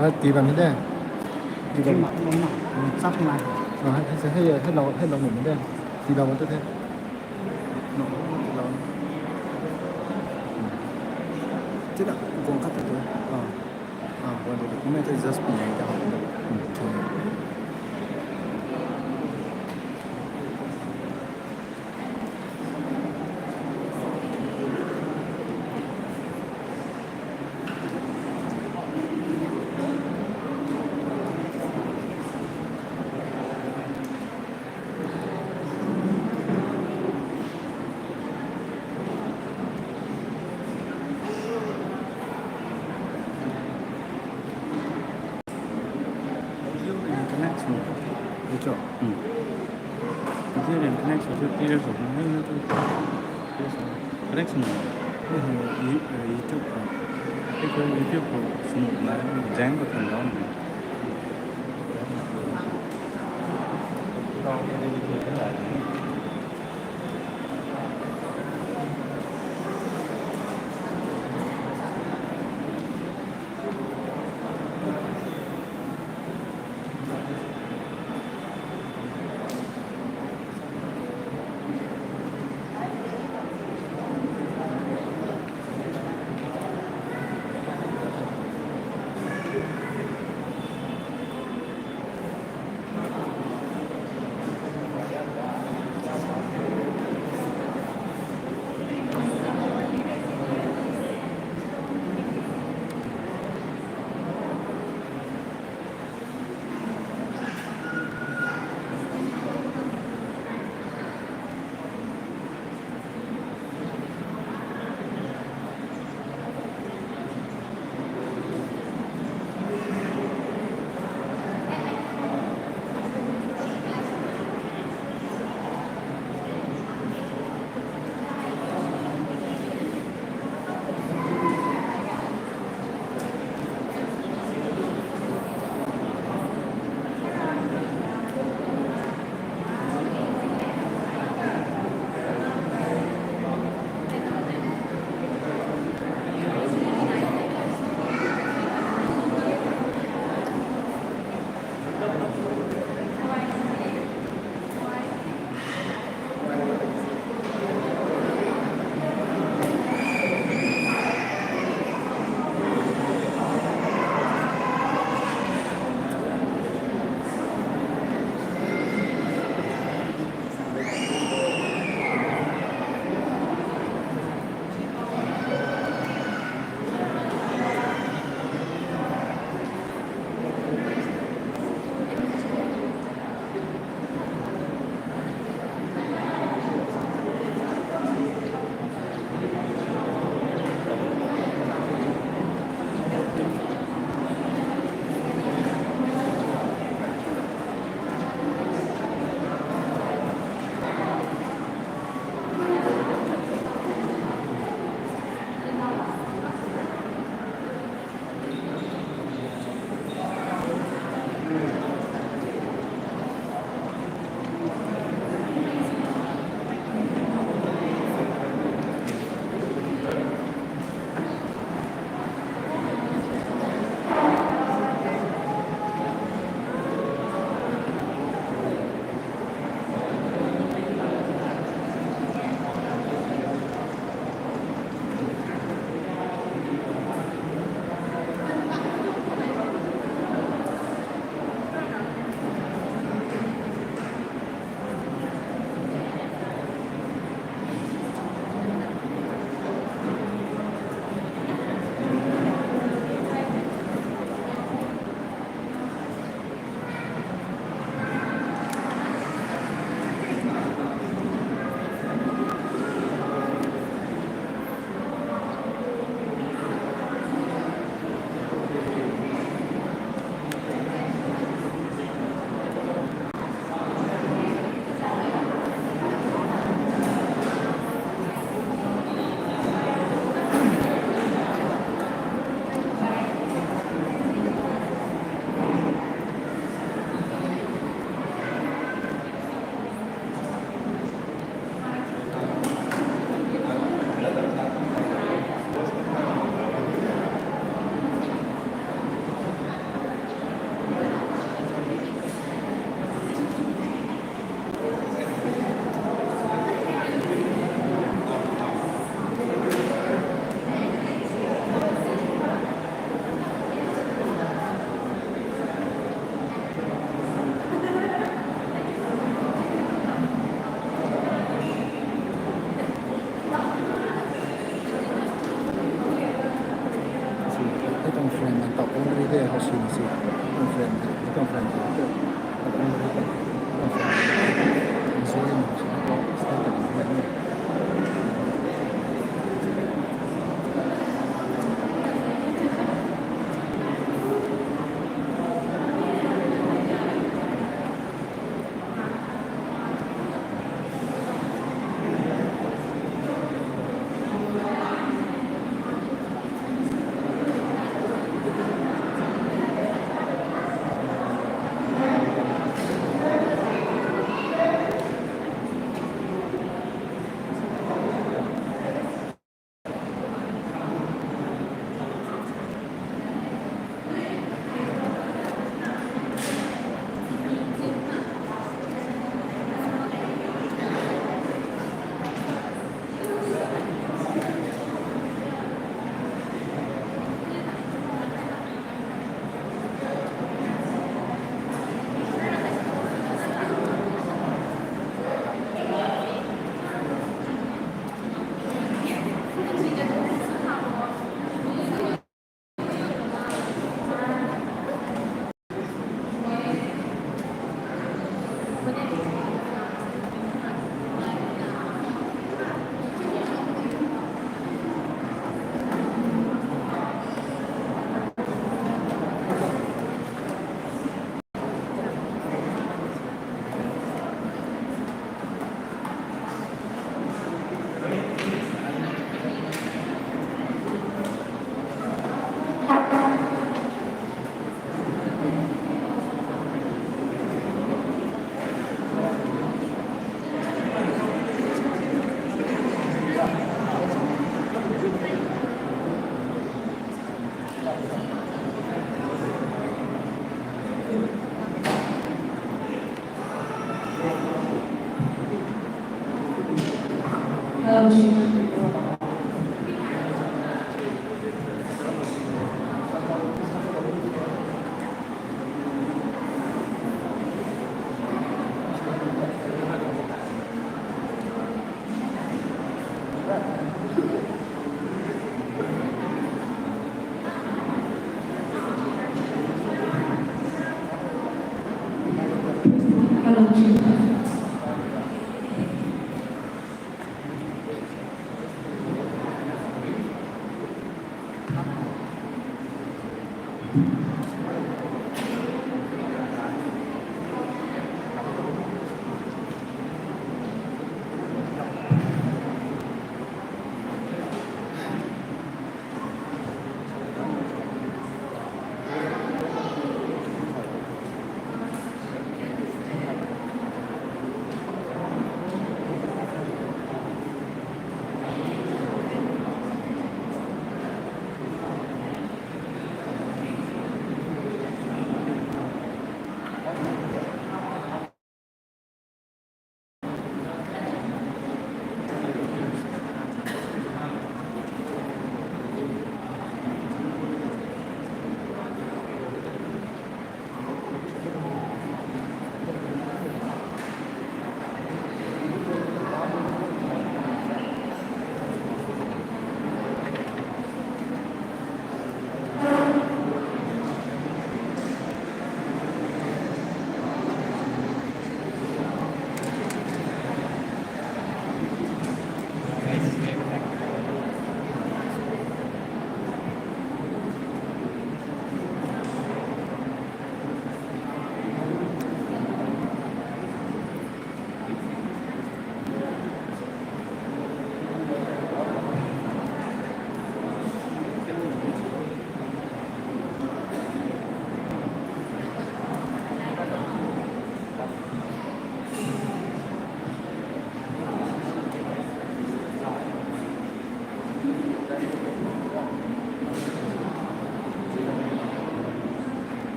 ว่าตีแบบนี้ได้ตีแบบ nhưng mà không nổi sắp ngay ให้เราหมุนไม่ได้ตีเรามันจะได้ nổเรา chứ đâu cũng cắt được thôiวันนี้ไม่ได้ just ปีอย่างเดียว connection 그렇죠. 이제는 connection 이래서 그래서 connection 이쪽 거 이쪽 거 지금 나는 장 같은 거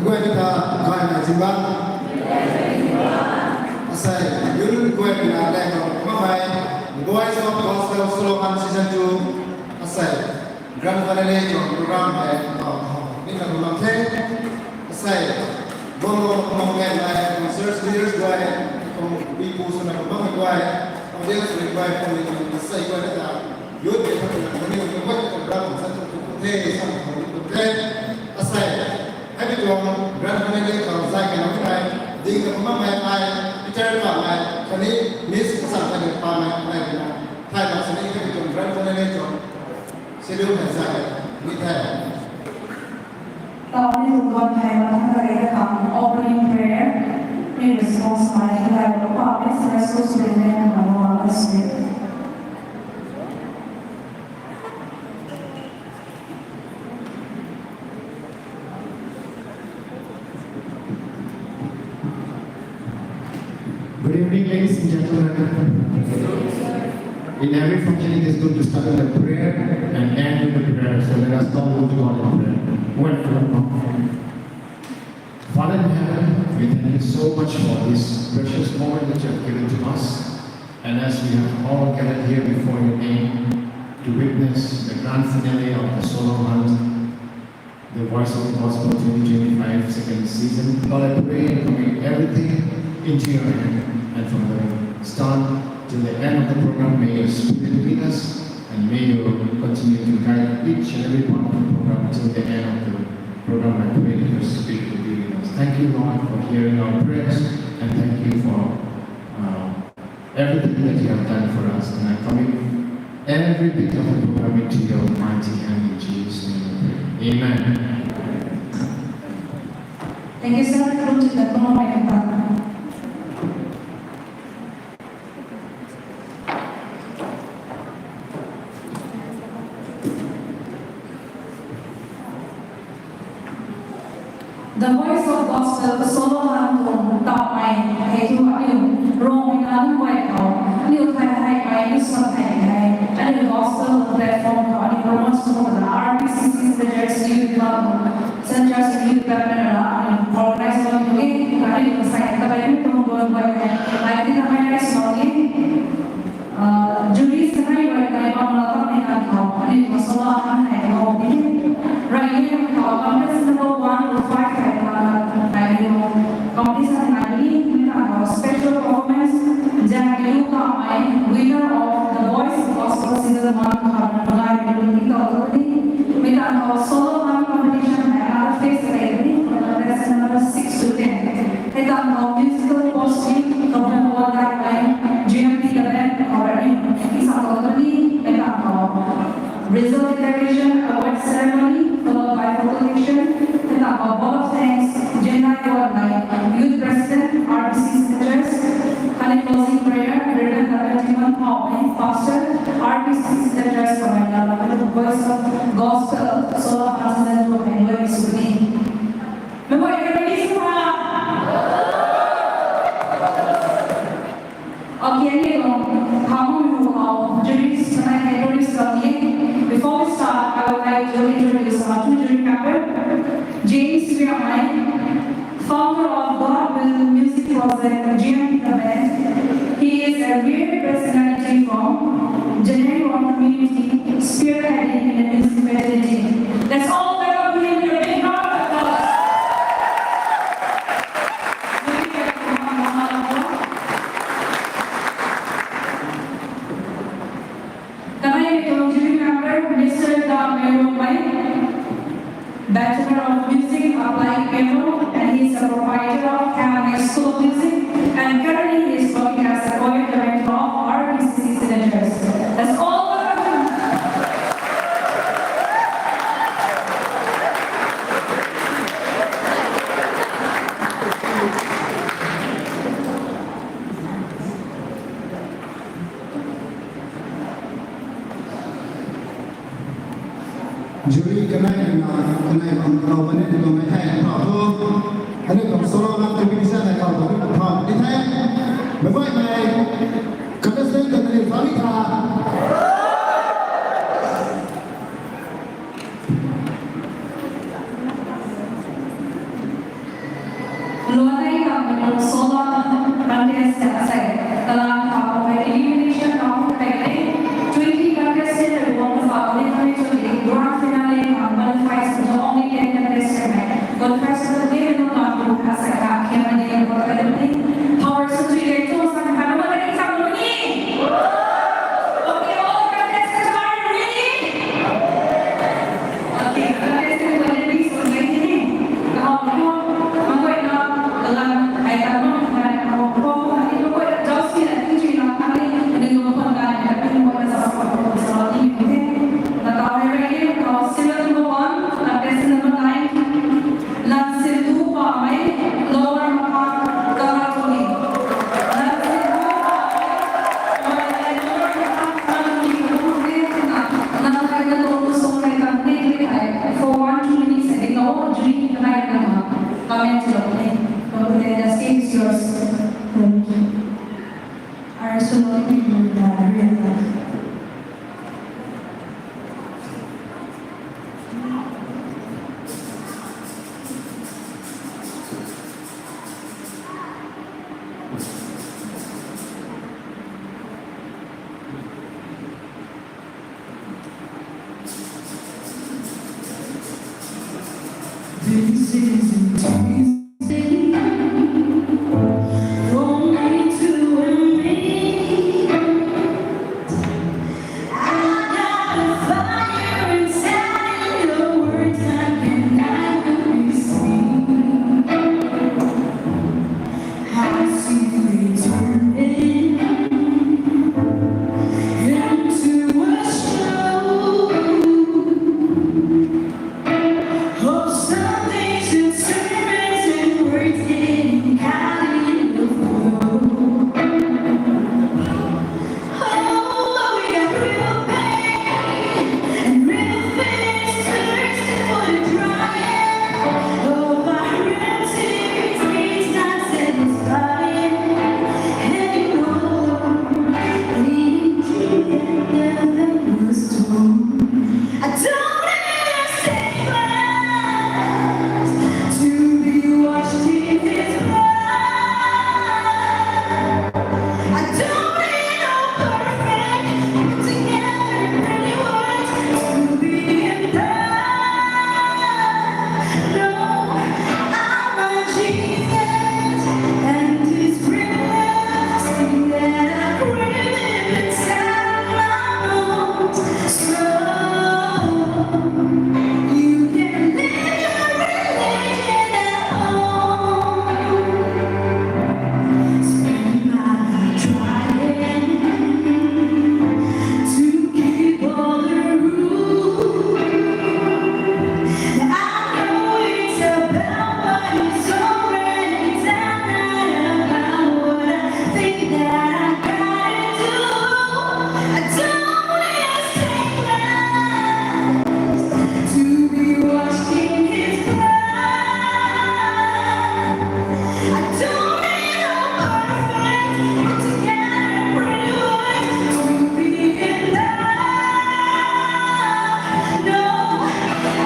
gue kita kau yang jiwa asal dulu gue kita ada yang mamai Voice of Gospel Slogan Season 2 asal grand finale program ini kan ulang asal bolo mengenai concert leaders gue ibu sudah membangun gue audience gue asal gue kita youth kita ini untuk program satu asalให้ไปลงรัฐมนตรีของสายการน้ำไฟดีกับผมไม่ไปพิจารณาไปคนนี้มิสสั่งไปเดินป่าไม่เป็นไรถ้าเราสนิทให้ไปลงรัฐมนตรีของเสียดูเหมือนสายมิแท้ตอนนี้ทุกคนไทยมาทำอะไรกัน opening prayer in response มาที่เราบอกว่าเป็นสิ่งที่สุดในเรื่องของเราสิ่ง Good evening, ladies and gentlemen. In every function, it is good to start with a prayer and end with a prayer. So let us all move to God in prayer. Welcome. Father in heaven, we thank you so much for this precious moment that you have given to us. And as we have all gathered here before your name to witness the grand finale of the solo hunt, the Voice of the Gospel 2025 second season, Lord, I pray and commit everything into your hand, and from the start to the end of the program, may your Spirit lead us, and may you continue to guide each and every part of the program till the end of the program. I pray that your Spirit will be with us. Thank you, Lord, for hearing our prayers, and thank you for everything that you have done for us. And I commit every bit of the program into your mighty hand in Jesus' name. Amen. Thank you, sir. Terus kita mulai Pak. The Voice of Gospel Solo Anthem ต่อไปให้ทุกคนโรงงานไว้เขาเลี้ยวไทยไทยไปนิสไทยไทยอันนี้ Gospel platform เขาอันนี้ประมาณสมมตินะ RPCC Centers Youth Club Centers Youth Club นั่นแหละอันนี้ organize วันนี้อันนี้ภาษาไทยแต่ว่าเป็นตัวไว้หลายที่ทำให้ได้สองนี้jury sekali mereka yang melakukan dengan kau ini masalah mana kau ini rakyat kau kami semua one to five dari kompetisi hari ini kita special performance jangan lupa main winner of the Voice Gospel Season 1 karena mulai dari kita tadi kita kau solo competition yang face ini lesson number 6 to 10 kita kau musical costume kau membuat lain GMT event already is already result declaration, award ceremony, followed by proclamation, and a ball of thanks, January 1 Youth President, RBC Centers, and a closing prayer, Reverend Timon Paul, Pastor, RBC Centers, and the Voice of Gospel, Solo President, and Web Suni. Member, everybody, okay, before we start, I would like to introduce our two jury members, James Sriamai, founder of God Will Music Project GMT Band. He is a real personality from General community, spearheading in the music community. That's all that we have here in our Mr. Dhamero Pai, Bachelor of Music, Applied Piano, and he is a proprietor of Catholic School of Music, and currently he is working as a choir director of RBC Centers. That's all of them. Jury kenai kau benda tu kau main kau tu, ada kau solo nak terpilih sana kau tu kau di sana, berbaik baik, kerana saya kenal Farika. love you and I realize. This isn't easy, only to admit. I got a fire inside your words I cannot receive. I see things turning into a show of something to servants and words getting kind of flow. Oh, we got real pain and real things thirsting for the drying of our real tears. It's not satisfying anymore. Leading to the end of the storm. I don't understand to be washed in His blood. I don't need no perfect put together pretty words to be in love. No, I want Jesus and His presence that I breathe inside my bones. So you can live your religion at home. Spend my life trying to keep all the rules. I know it's about what it's already done, not about what I think that I gotta do. I don't expect to be washed in His blood. I don't need no perfect put together pretty words to be in love. No, I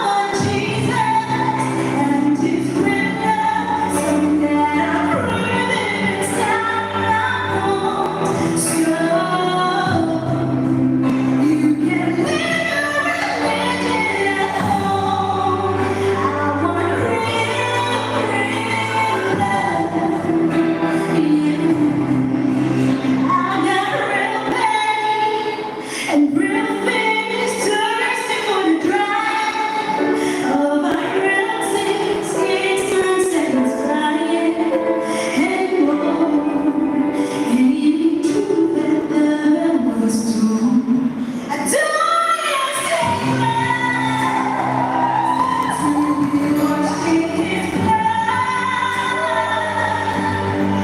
want Jesus and His presence that I breathe inside my bones. So you can live your religion at home. I want real love. I got real pain and real things thirsting for the dry of my relatives. It's not satisfying anymore. Leading to the end of storm. I don't expect to be washed in His blood.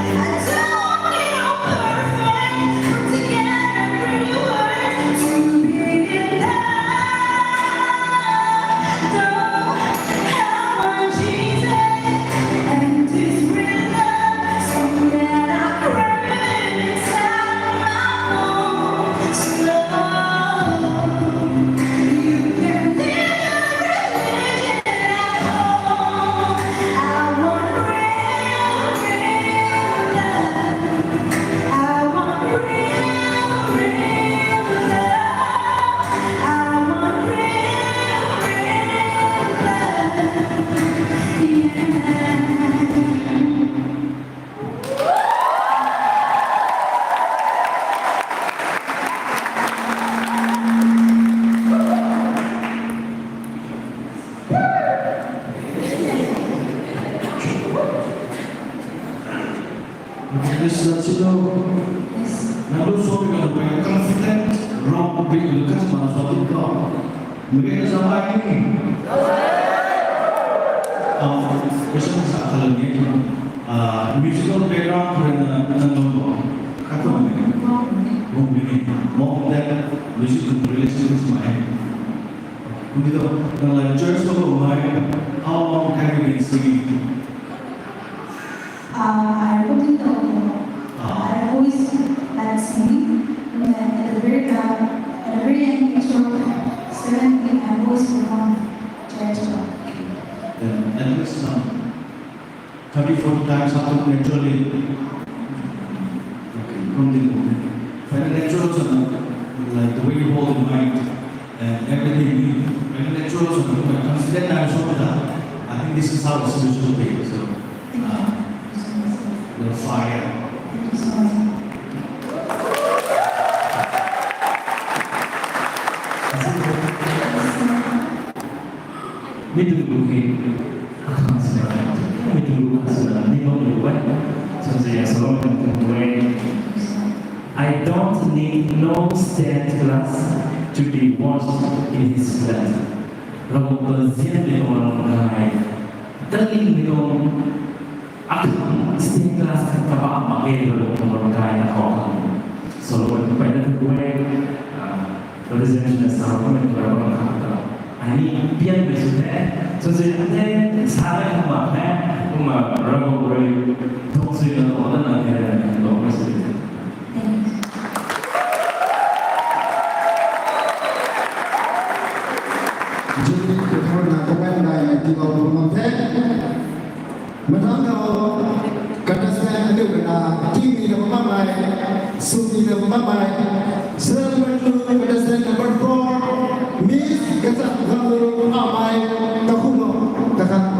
I don't need no perfect put together pretty words to be in love. No, I want Jesus and His presence that I crave inside my bones. So you can live your religion at home. I want real love. I want real love. I want This is Lalu suami kalau mereka confident, rock being lekas mana suatu kau. Mereka sampai ini. Besok saat kalau ni, musical background kerana nombor. Kata mana? Mau bini, mau dan music relationship semua. Begitu. Dalam church tu rumai, how long have you been singing? I wouldn't know. I always had 30, 40 times happen naturally. Okay, from the moment. When natural like the way you hold the mic and everything, when natural consider that, I think this is how it's supposed to be. So, the fire. Thank you so much.ไม่ดูดูเพลงไม่ดูดูภาษาไม่ต้องดูว่าส่วนใหญ่สโลว์เป็นตัวเอง I don't need no stand glass to be washed in his blood เราเปิดเสียงในorang lain teling di dalam akan stand glass apa pakai dalam orang lain atau selalu pada kedua representasi sama dengan orang kata ini biar besoknya sesuatu salah yang mana orang boleh toksik orang nanti orang mesti Jadi kita nak komen dari tiga orang teh. Menang kau kata saya ada kena tinggi dan mamai, suci dan mamai. Selalu pada saya number 4, Miss kata kamu mamai tak kuno, takkan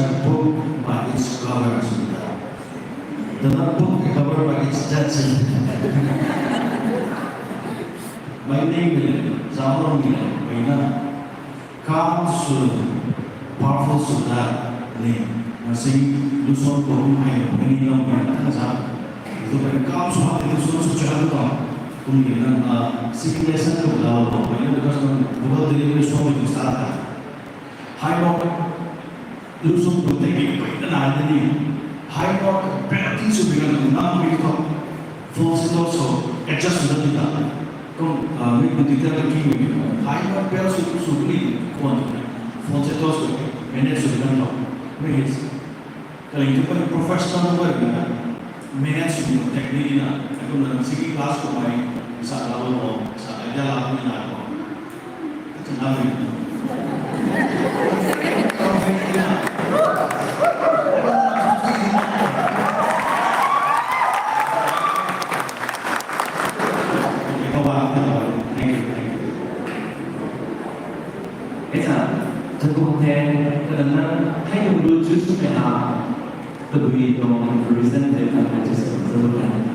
a book by its cover. The book cover by its judge. My name is Zaharon Mina. Calm soon, powerful Suda name. Masih Luzon Purun Hai, ini yang Kaza. Itu kan calm soal itu Luzon secara itu. Kemudian simulation itu dalam pokoknya because bukan dari Luzon itu start. High rock Luzon Purun itu dan ada ni. High rock berarti sebenarnya nama itu false itu also adjust sudah tidak. Kung may matitira lagi mo, high rock pero sugli kung false itu also manage sudah tidak. May kalau itu kan professional work na manage yung technique na ako na sige class ko may sa lalo mo sa kanya lang na ako at sinabi perfect na the way don't present it and just look at it.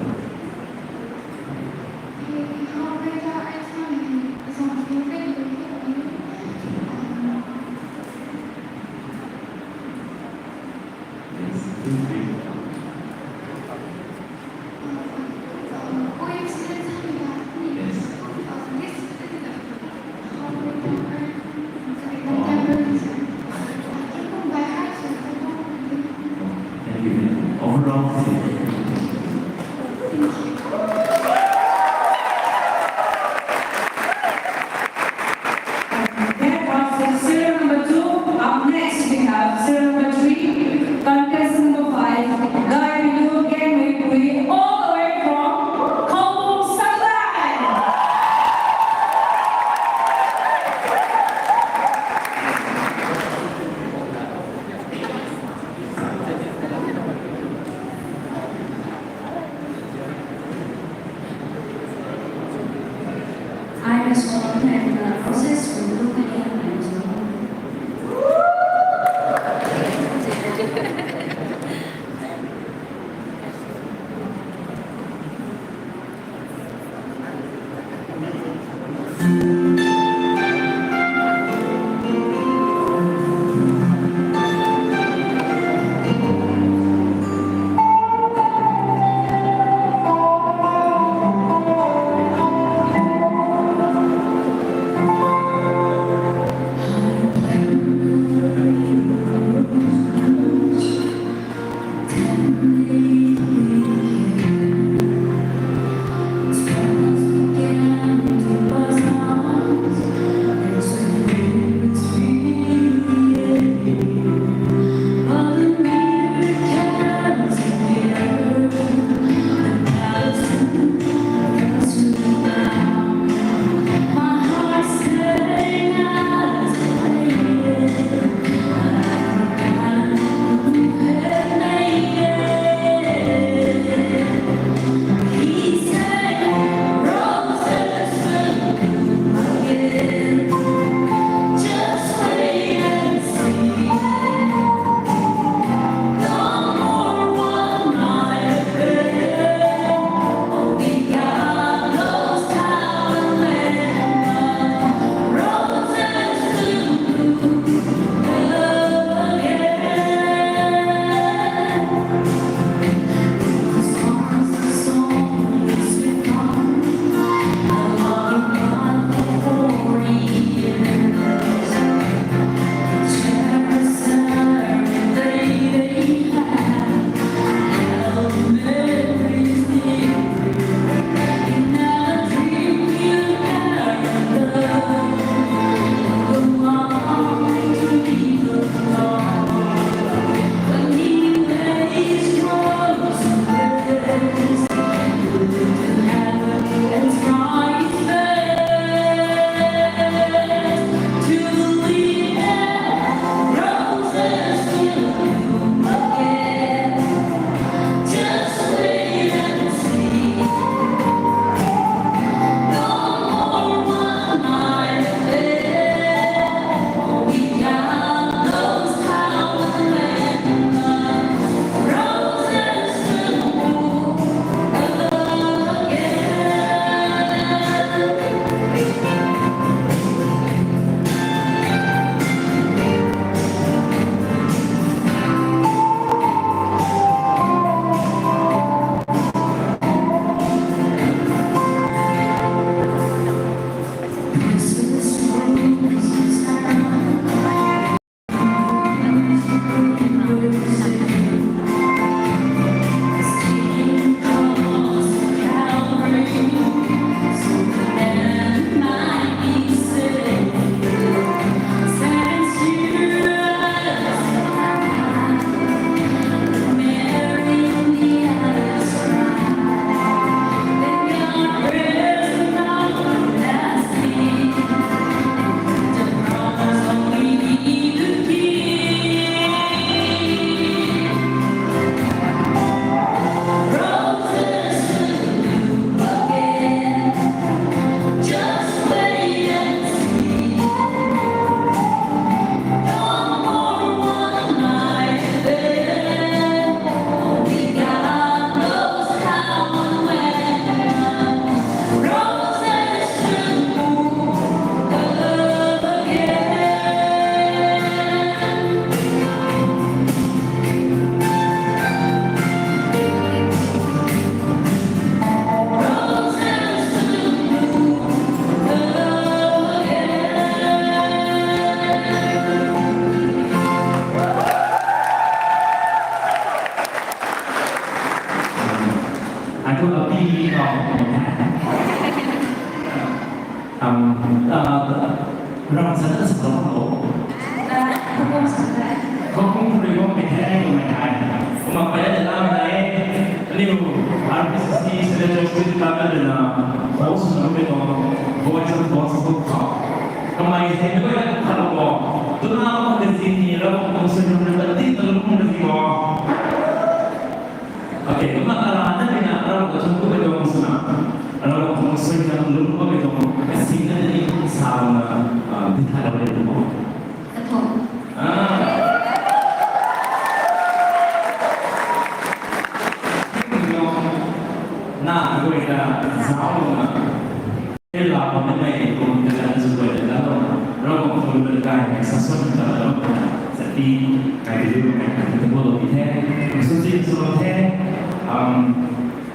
Aku lebih orang sana sekolah lo, hukum sebenarnya. kau pun perlu mengenai mengenai, cuma pada dalam ni artis ni sudah cukup lama dan host sampai tu voice of possible talk. Kemarin saya tu kan kalau tu nama di sini lalu kau sudah berarti lalu kau di bawah. Okey, cuma kalau anda dengan orang kau cukup berdoa sana, kalau kau sudah lalu kau berdoa, sehingga ini sama ditanya oleh tu. Betul. Nah, gue dah tahu lah. Ella mengenai kemudian sesuatu dalam orang perlu berkait sesuatu dalam seperti kayak itu kita boleh lihat sunyi sesuatu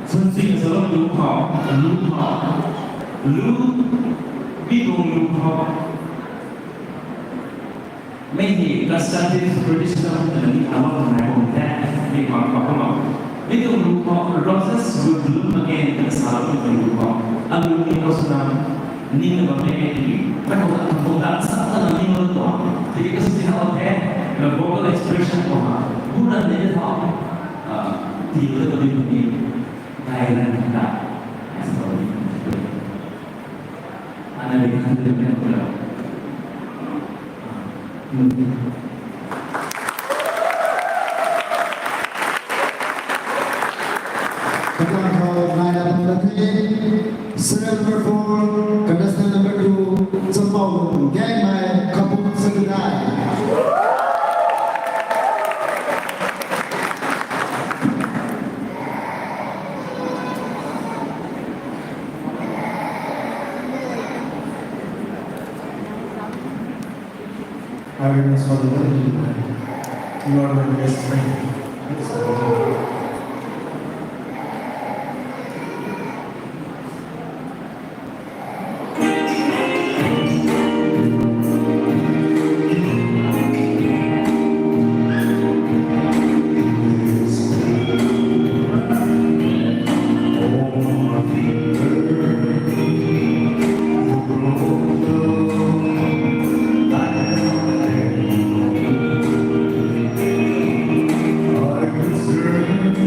sunyi sesuatu lupa bingung lupaไม่เห็นการสร้างที่ traditional แต่นี่เอาว่าในผมแท้มีความเข้ามาไม่ต้องรู้เพราะ roses will bloom again แต่สาวไม่ต้องรู้เพราะอารมณ์นี้ก็สนามนี่มันก็ไม่ดีแต่ผมได้สักตอนนี้มันตัวที่ก็สิ่งที่เราแท้และ vocal expression ของมันพูดอะไรได้ทั้งที่เราต้องดูนี่ได้แล้วนะสตอรี่อันนั้นเป็นการเรียนรู้ของเรา Sekarang kau naik dalam berarti Serial number 4, contestant number 2, Sembawang Gang Mai Kapung Segedai. Awareness for the world. You are my best friend. I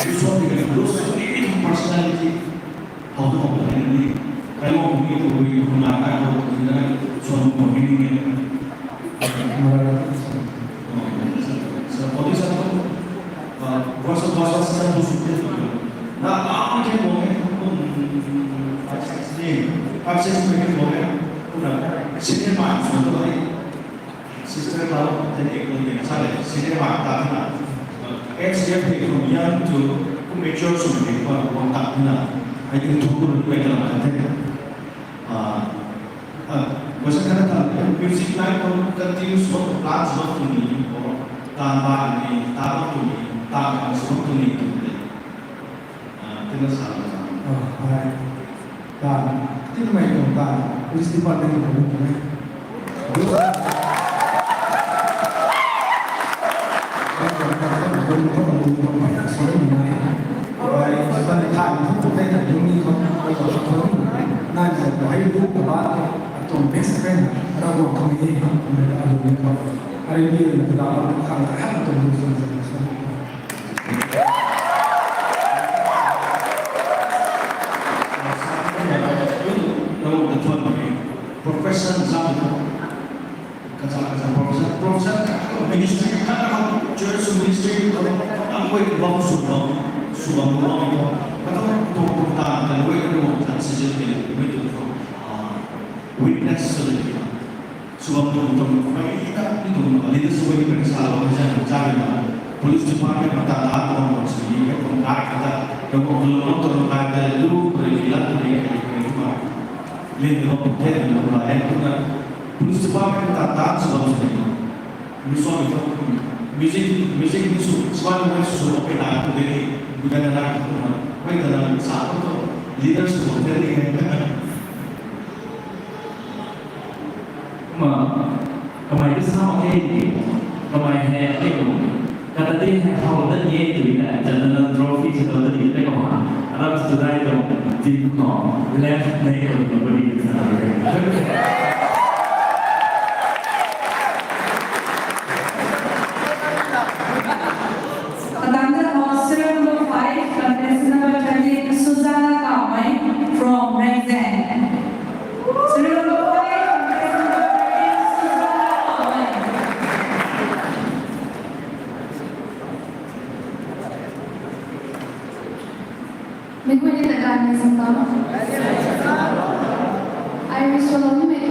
This one because those personality how to operate. Kalau mungkin itu gunakan atau tidak suatu pemimpin. Seperti satu bahasa satu suku. Nah, apa yang boleh akses mungkin boleh sinema suatu hari sistem kalau jadi ekonomi sahaja sinema tak benar. XDF from young to mature sudah orang tak benar. I think itu pun lebih dalam katanya. Masa kata music night pun continuous untuk plans waktu ini, tanpa ini, tanpa ini, tanpa waktu ini itu. Tidak salah. Baik. Dan itu memang tentang peristiwa yang berhubungan. Profesor sama profesor ministry kan church ministry aku itu bawa suam uang itu kalau untuk dan aku itu mau sejauh ini itu witness saja suam untuk kita itu itu semua itu bersalah macam macam police department kata orang sini orang kata kalau orang kata dulu berbilang Lihat orang putih dan orang lain pun police department tak sebab itu. Misal itu music ini semua sudah pernah dari budaya lain tu, mereka dalam satu tu leader semua dari yang Kamai itu sama kayak kamai hair itu kata dia kalau dia itu ya jangan trophy setelah dia itu kau Arab sudah itu di no left leg itu beri Contestant was serial number 5, contestant number 28, Susanna Kamai from Rexen. Serial number 5, contestant number 28, Susanna Kamai. May kulit na gani sa tao. Iris Walong, may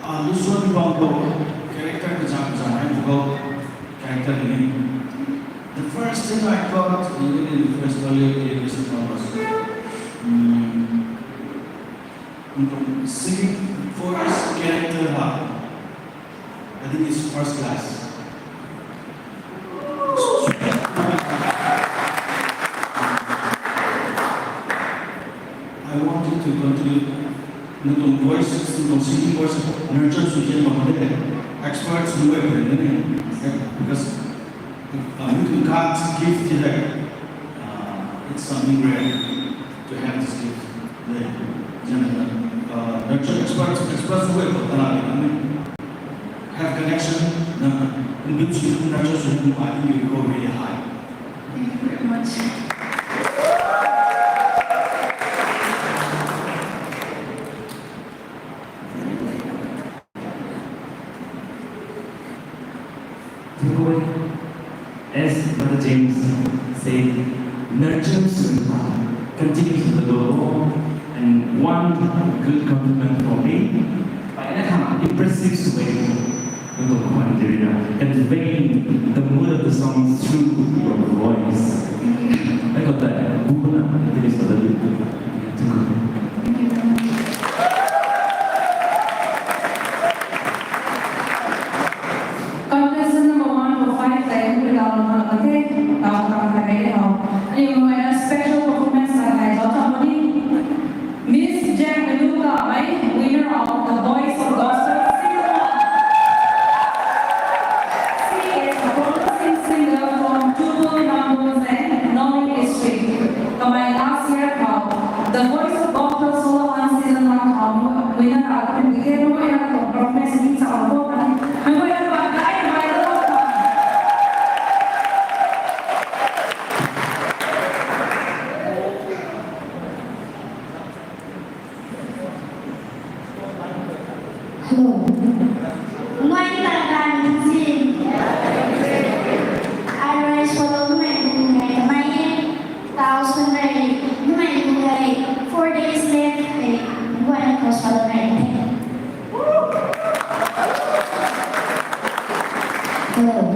Luzon Bangko character design to character name. The first thing I thought, even in the first early education was singing voice character hub. I think it's first class. I wanted to continue nutong voice, nutong singing voice, nurture sujan mga experts who have been because nutong God's gift today, it's something rare to have this gift. Nurture experts who have connection, and build nurture sujan, I think you go really high. Thank you very much. As Brother James said, nurture Suriname continues to go, and one good compliment for me, by an impressive way, conveying the mood of the song through your voice. I got that. It is a little bit. Thank you very much. Contestant number 145 playing with our Malakate, our Kamakare, and a special performance by Dr. Modi, Miss Jack Meluka, winner of the Voice of Gospel Season 1. She is a promising singer from Tubu Numbers and Knowing District. Kamai last year, the Voice of Gospel Solo 1 Season 1 winner of the Vikero and performance in our program. I'm going to Hello. Ngoài tàn đàn gì? I rise for the women ngày mai. Tao xuân này, women ngày 4 days left. When I cross for the night. Hello.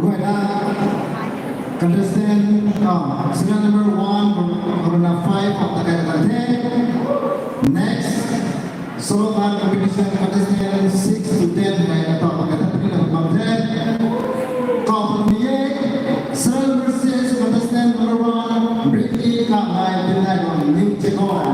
Rồi là contestant serial number 1 or na 5 of the content. Next, solo band competition contestant 6 to 10 na ito pagkatapos ng content. Couple serial number 6 contestant number 1 Brittany Kamay Pinayon New Checon.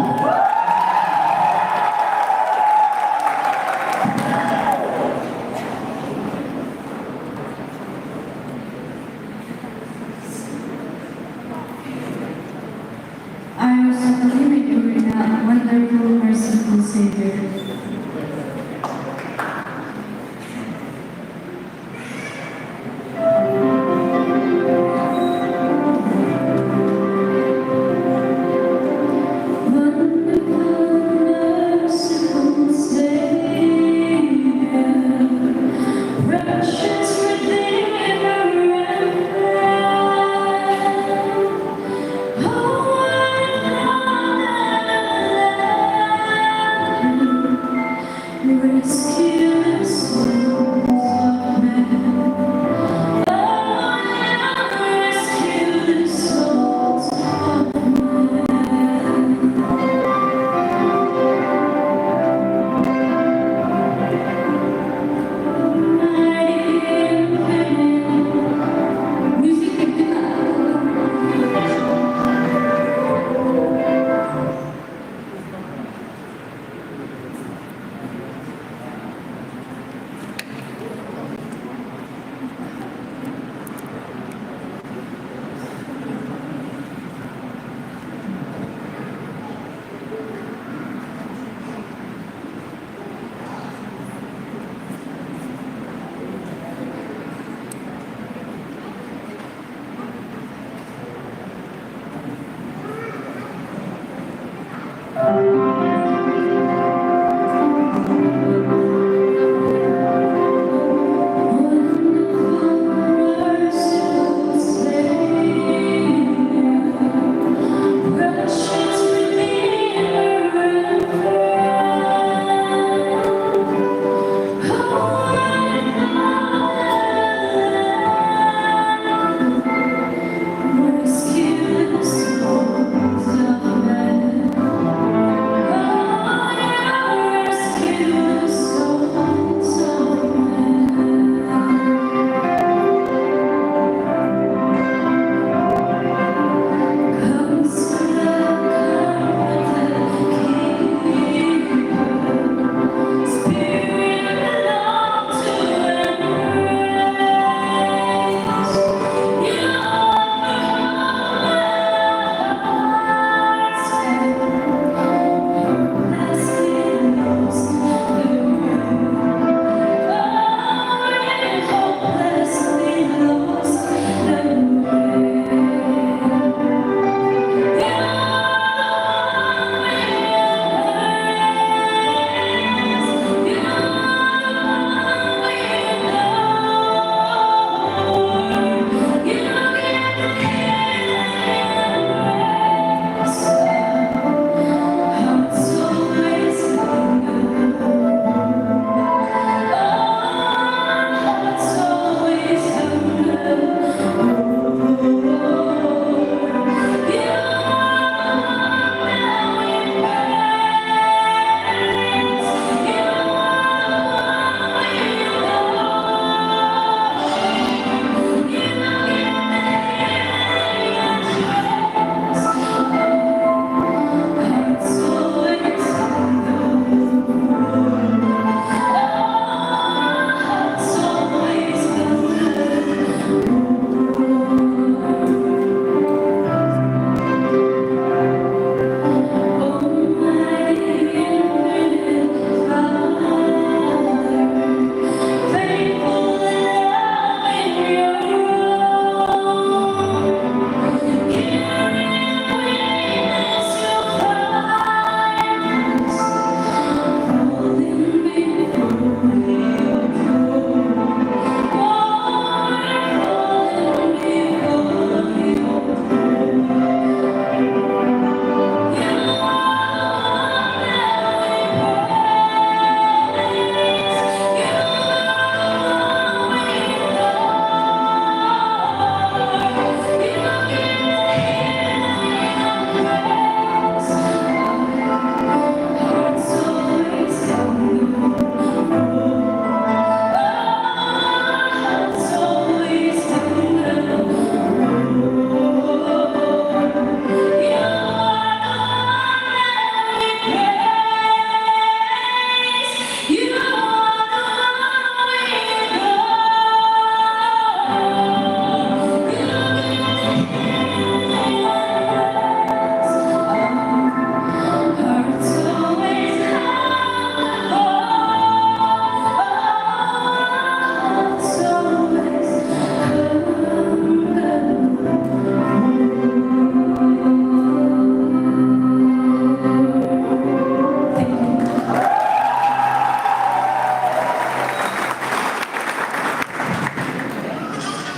I was living during a wonderful, merciful Savior.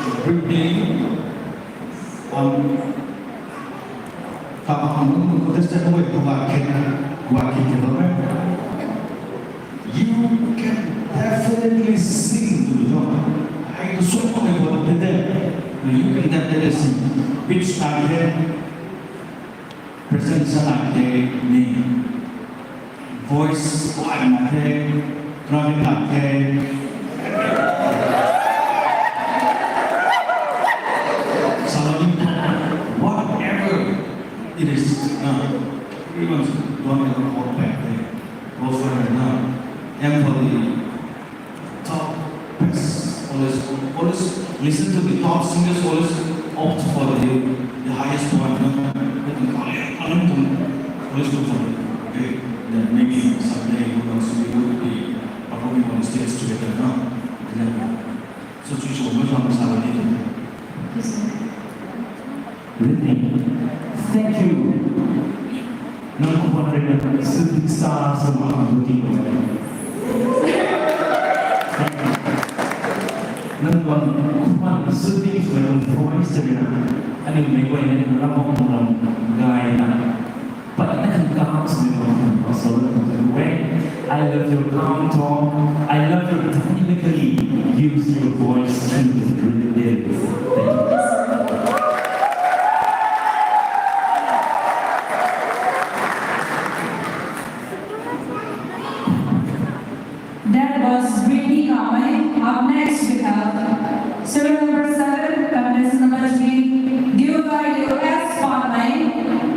Briefly, contestant who you can definitely sing to the song. I was so important that you can definitely sing. Which started present like name, voice like drumming like whatever it is, we want to don't ever hold back there. Go further now. And for the top best, always listen to the top singers, always opt for the highest point. Always go for it. Okay? Then maybe someday who knows we will be performing on the stage together now. So, Whitney, thank you. Nang kumarin na sa mga buti ko. Nang kumarin suting sa mga voice na ano may ko na ramong mga gaya na pagkakang kaos ng mga solo ng way. I love your calm tone. I love your technically use your voice to the lyrics. Thank you. That was Brittany Kamai. Up next we have serial number 7, contestant number 3, Diukai S. Panay.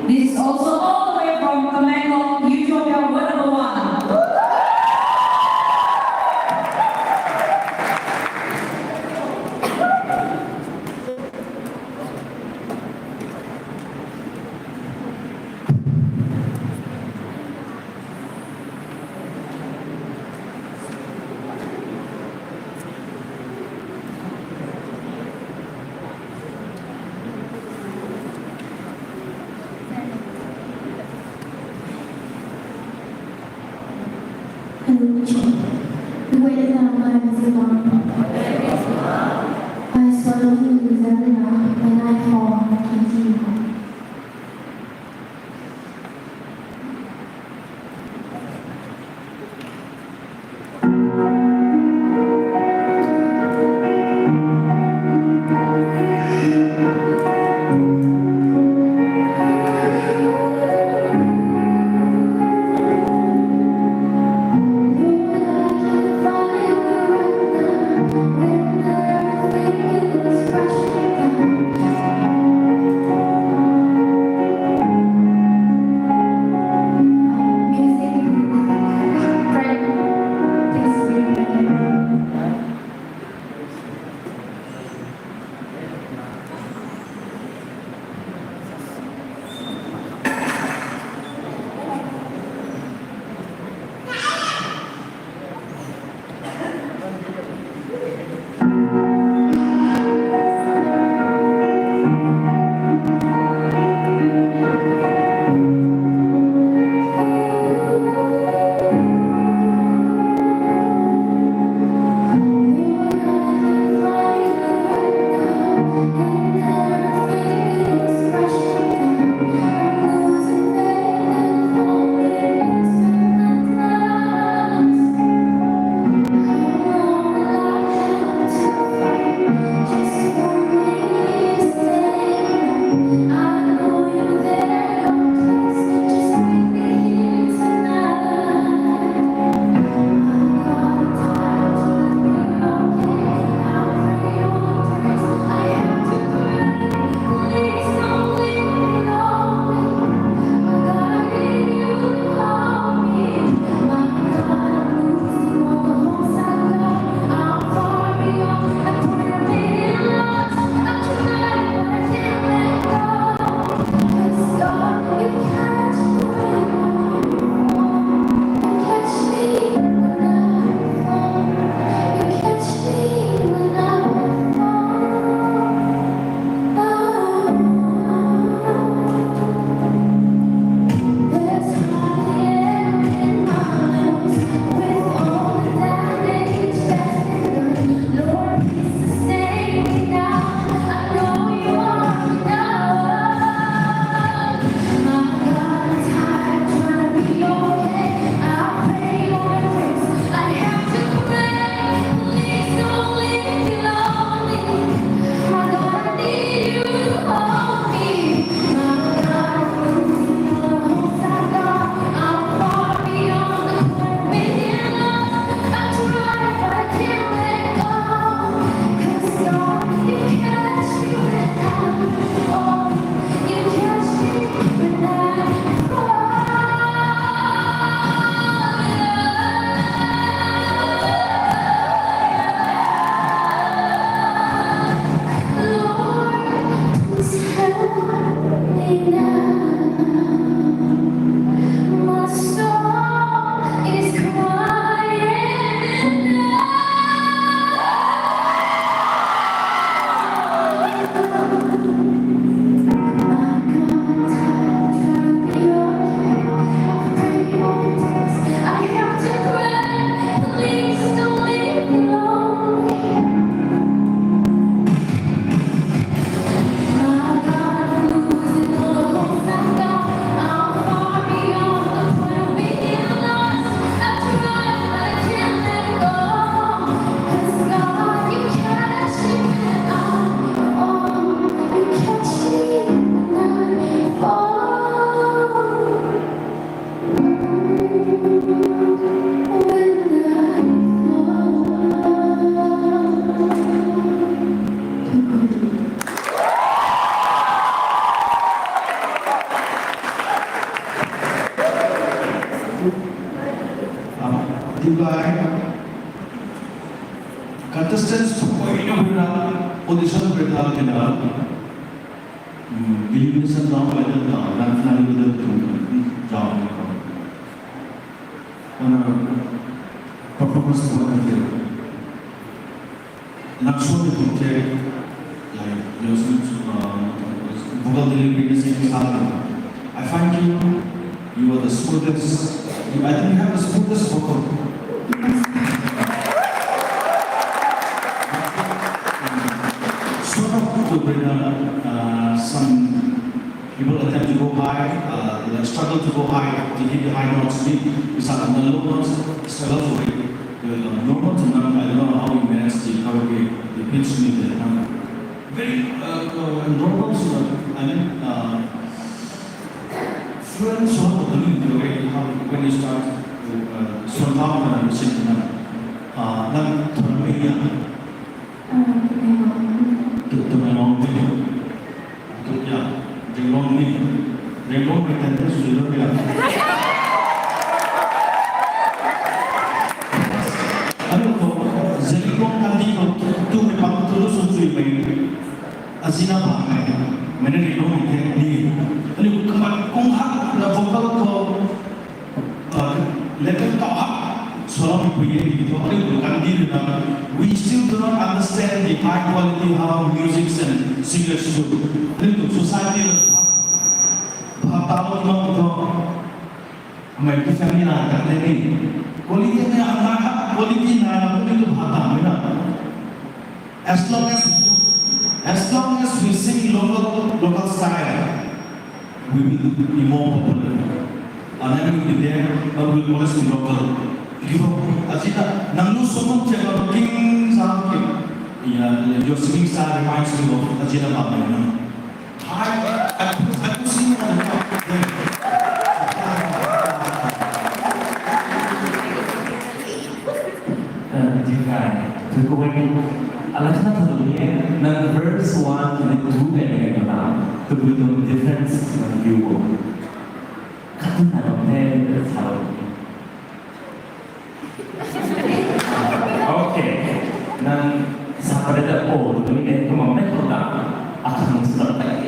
This is also all the way from Kameko, Utopia 101. The way that our lives is long. I swallow him with every laugh, and I fall into you. When everything is crashing down. audition berita kita elimination round level ta dan final level tu jauh ni mana performance buat dia langsung itu cek like vocal delivery is something I find you are the smoothest I think you have the smoothest vocal to bring some people attempt to go high, they struggle to go high, to hit the high notes. We start on the low notes, struggle to hit the low notes, and I don't know how we manage the karaoke, the pitch with the very normal, I mean, fluent sort of the way how when you start to sort out and sing, then turn to my own video. Yeah, they wrong me. They wrong me, and this is the way. Ano, Zelikong kami ko tu pang tulus untuk ibu. Azina apa? Mana ni dong ni? Ano kung hak na vocal ko level to hak. Soalnya begini gitu, we still do not understand the high quality how music and singers do. Itu society tahu cuma itu, mereka family nak kerja ni. Quality ni anak quality na itu bahasa mana? As long as we sing local style, we will be more popular. And then we will be there, but we will always be local. Asita, nang lusong siya king sa akin. Your singing style reminds me of Ajita Baba. Aku sing jika terkawin alasan satunya nang verse 1 dan 2 yang kita kebutuhan difference view. Katun harapnya tahu. Oke, dan sampai ada ini cuma mereka akan menceritakan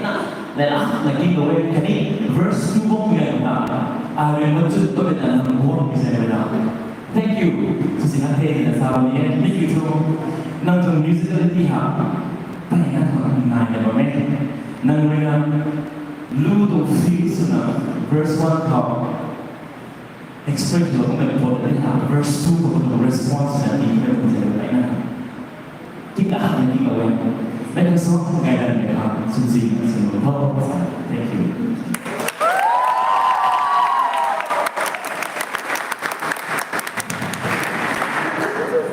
dan lagi gue kini verse 2 punya kita ada yang mencuit tu dan orang bisa benar. Thank you, sudah hadir di dalam ini. Ini itu nang musicality ha, pengen orang nanya bagaimana nang mereka lu tu feel sana verse 1 kau express your own verse 2 untuk response dan kita bisa lainnya. Kita akan dibawa. Mereka semua kaitan dengan suci semua. Thank you.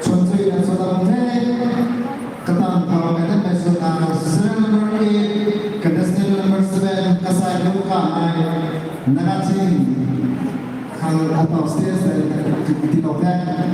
Contoh yang sudah ketang kalau kita besok serial number 8, contestant number 7, kasai luka nagasin. Kalau atau stage di November.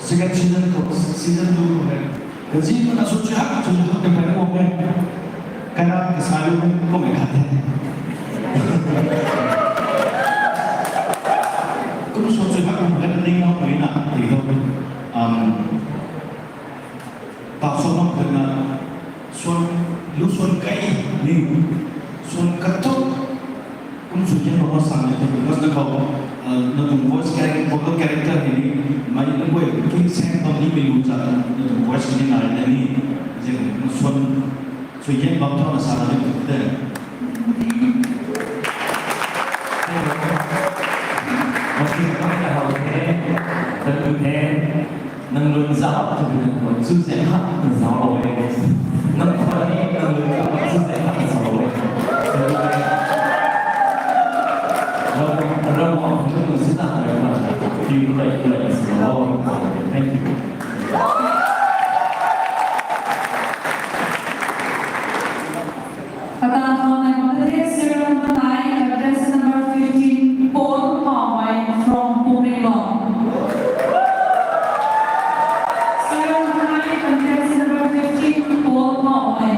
second season 2 है jadi mana sujud yang pada momen karena selalu kau mengatakan kau sujud yang bukan tinggal mana itu tak semua kena lu kai ni ketuk kau sujud nama sangat itu maksudnya kau nung voice character vocal character ini mai nung boy king sen tom ni melu cha nung voice ni na ni je nung so yen bam thona sa na ni de Mungkin kami dah tahu tentunya nang lun zao tu nang susah hak nang zao loe nang kau ni nang lun zao susah hak nang zao loeเรามองถึงสิ่งต่างๆแล้วที่เราได้สิ่งเราให้ที่ ประธานในประเทศซีเรียนไทย address number 15 Paul Hawai from Pumrima Sierra Leone address number 15 Paul Hawai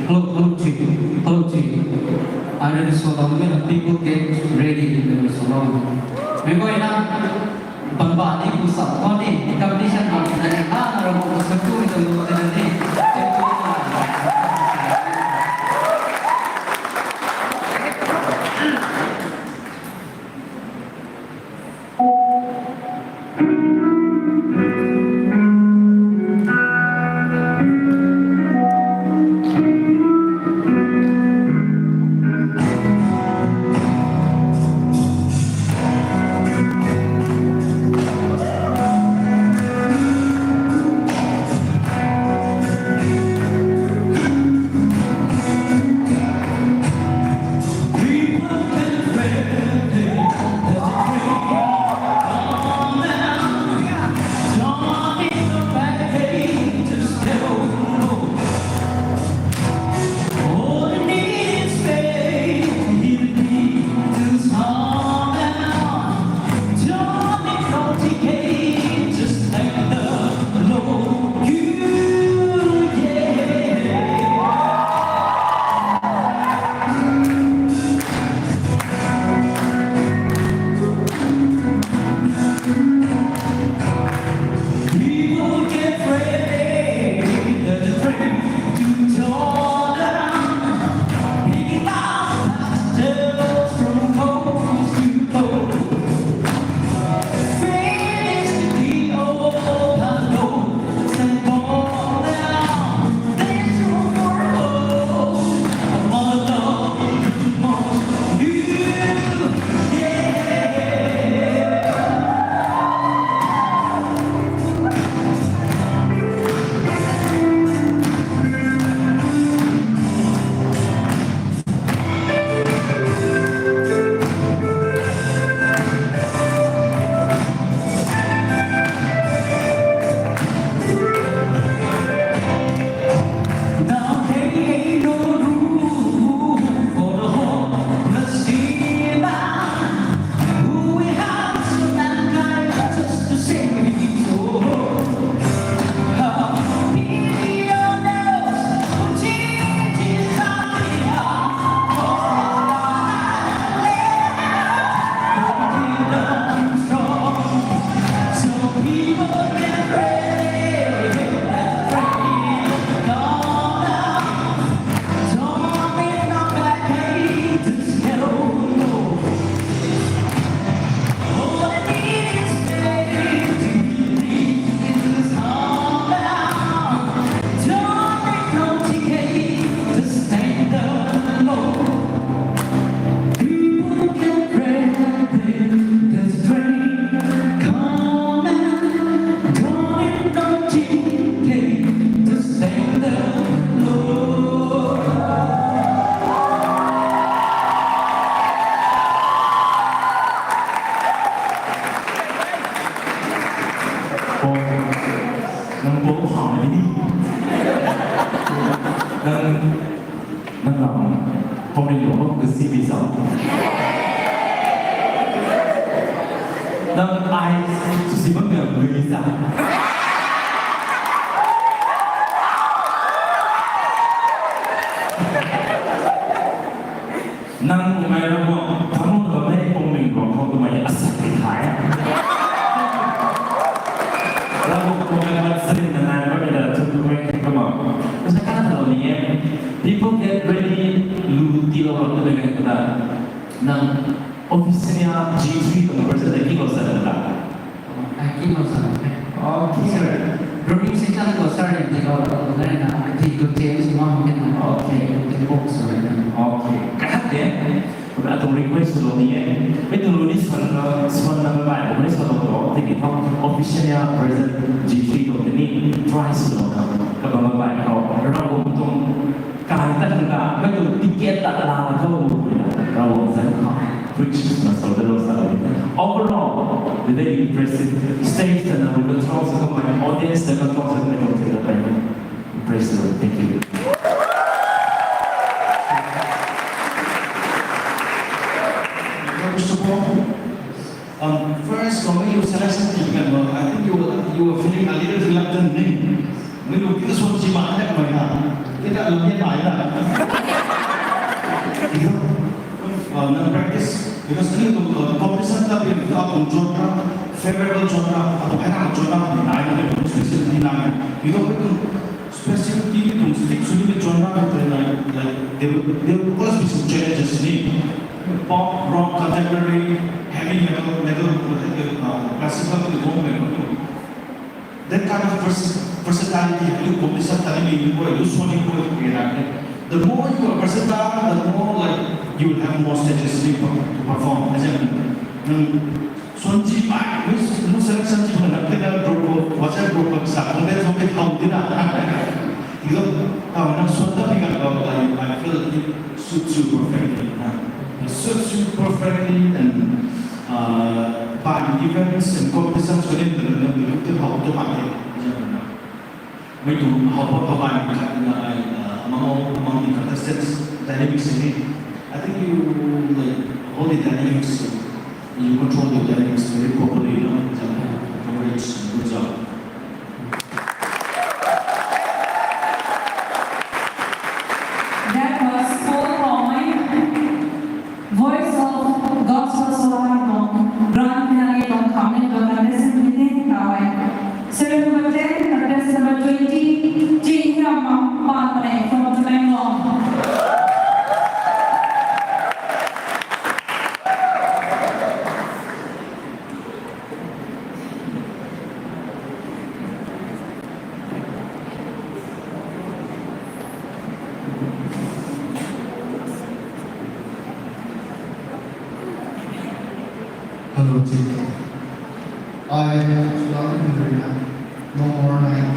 Hello, I read this song when people get ready in the song. Memang enak, bamba ni pusat, kau ni competition ni, dan orang mau sesuatu itu nanti. นักร้องพอในหลวงก็คือซีบีสองนักไอสุสีมันเหนือมือสามนั่งไม่รู้ว่าทำมันก็ไม่ได้คงหนึ่งของเขาตัวมันอัศจรรย์หายแล้วคงเป็นวันสิ้นนานๆก็เป็นอะไรทุกเรื่องก็บอกเพราะฉะนั้นเหล่านี้ people get ready รู้ที่เราบอกตัวเองก็ได้นั่งออฟฟิศเนี่ย G3 ตรงบริษัทที่เราสั่งละ Aquí no sabe. โอเค Drawing section ko start yung tigaw na rin na tigaw James Wong kan okay yung box right na. โอเคครับเดี๋ยวผมอาจจะ request ตรงนี้ไม่ต้องรู้ที่ส่วนนั้นไปผมไม่ได้ส่วนตัวที่เกี่ยวกับ official เนี่ย present G3 ตรงนี้ try ส่วนนั้นก็ต้องไปเราต้องการตั้งแต่ไม่ต้องติเกตตลาดก็เราจะทำ which is not so the loss overall the very impressive stage and the controls of my audience the controls of my audience impressive thank you First of all, first, when you selection team member, I think you were feeling a little reluctant. When you get so much money, that way, kita lebih baik lah. Practice because ini untuk competition tapi untuk genre favorable genre atau enak genre di lain ada spesial di lain. Itu spesial di itu stick sulit genre like they will cause some challenges ni. Pop, rock, contemporary, heavy metal, classical, that kind of versatility you competition tadi ni you suami the more you are versatile, the more like you will have more stages to perform. As in, Sonji Pai, no selection to another group, whatever group of staff, and there's only how did you know, now Sonda I feel it suits you perfectly. It suits you perfectly, and by events and competitions within the how to market. ไม่ดูเขาประมาณamong the contestants dynamics in it. I think you like all the dynamics, you control the dynamics very properly, you know. Good job. That was Paul Roy, voice of Gospel Solano, Grand Finale from Kamen Bangladesh within Hawaii. Serial number 10, contestant number 20, Jin Hyama Panmane from Bangalore. Hello, team. I love Marina. No more night.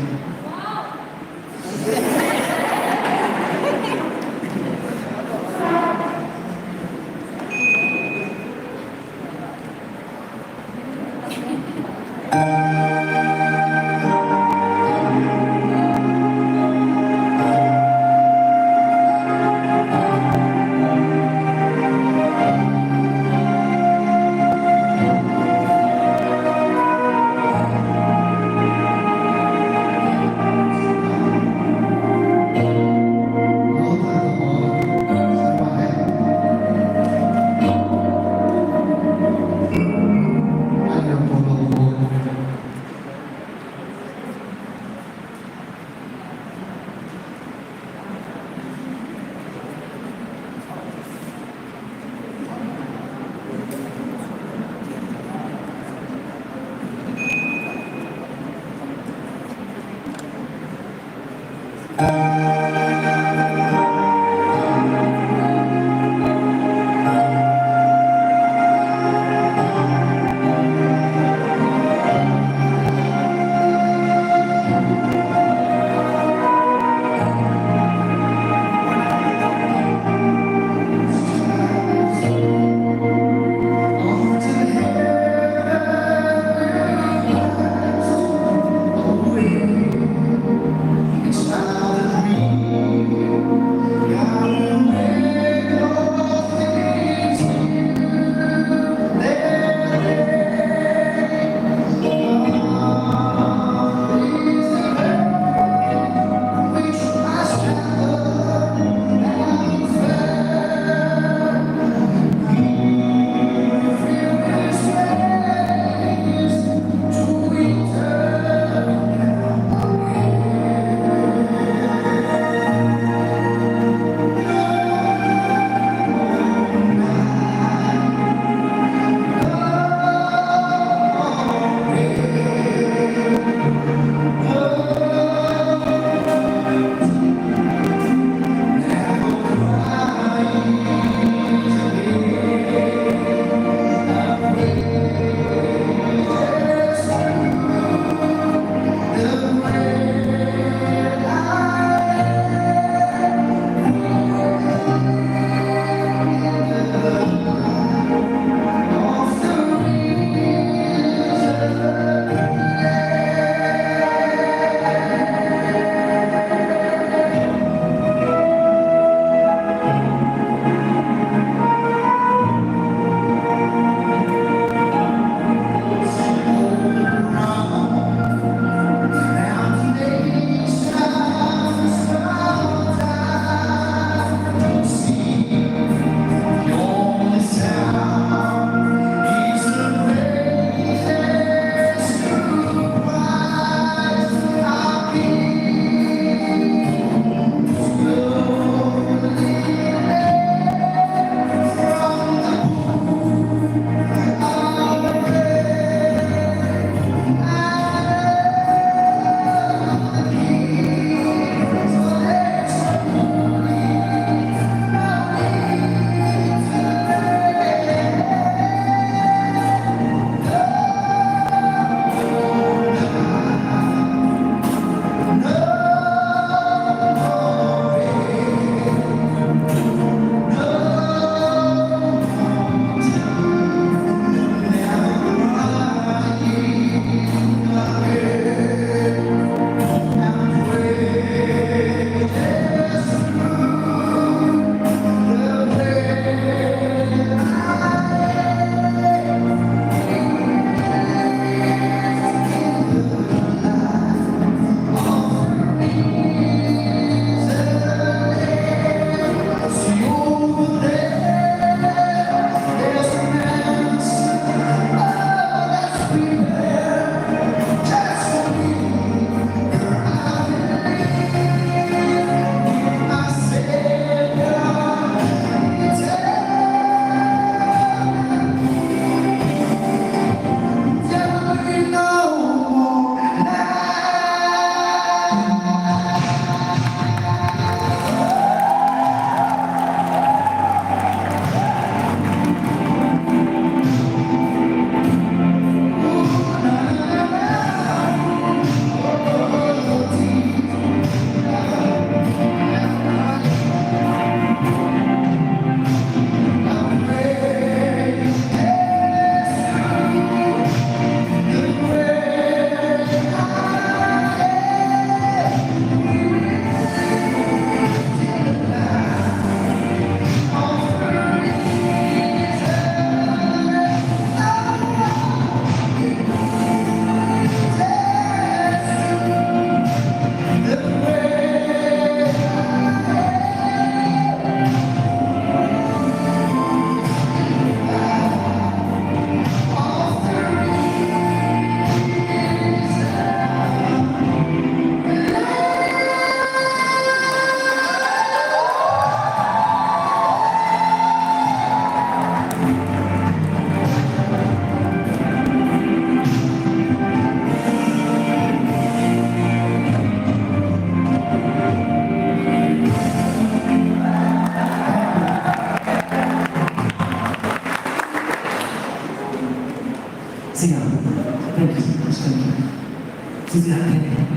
수지한테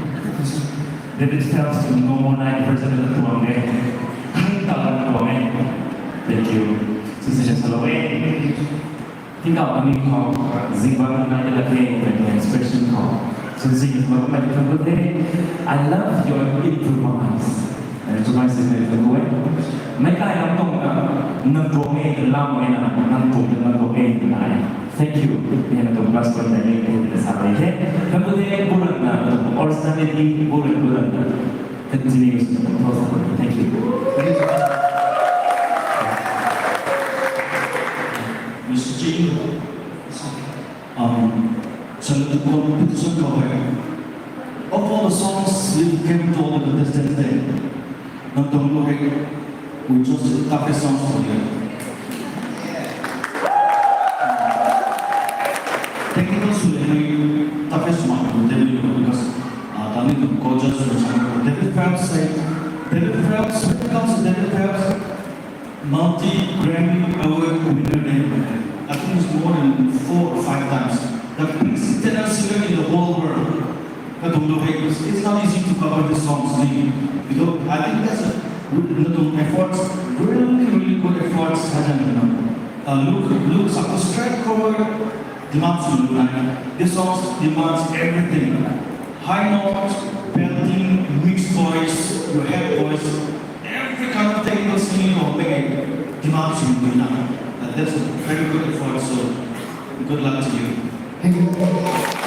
David Phelps to no more night version of the tuang eh. Ang talang tuang eh. Thank you. Susi Shalaway. Tinggal kami kau zingba na ilagay dengan expression kau. Susi selalu macam I love your improvements. Cuma sih itu gue. Mereka yang tong nanggung lam nanggung Thank you. Yang tu kelas pertanyaan itu sampai je. Kemudian bulan originality bulan continues. Thank you. Mr. Jin, Chandrakon Peterson cover. Of all the songs we came to all the distance day, Nantong Lori, we chose the toughest songs for you. Technical Sully, toughest one, because Tani to gorgeous for example. David Phelps said, David Phelps, when it comes to David Phelps, multi-Grammy Award winner name. I think it's more than 4 or 5 times. The biggest tenor singer in the whole world. It's not easy to cover this song's name. Because I think that's a efforts, really good efforts. Luke's straight cover demands this song demands everything. High notes, belting, mixed voice, your head voice, every kind of technical singing or playing demands you. That's a very good effort, so good luck to you. Thank you.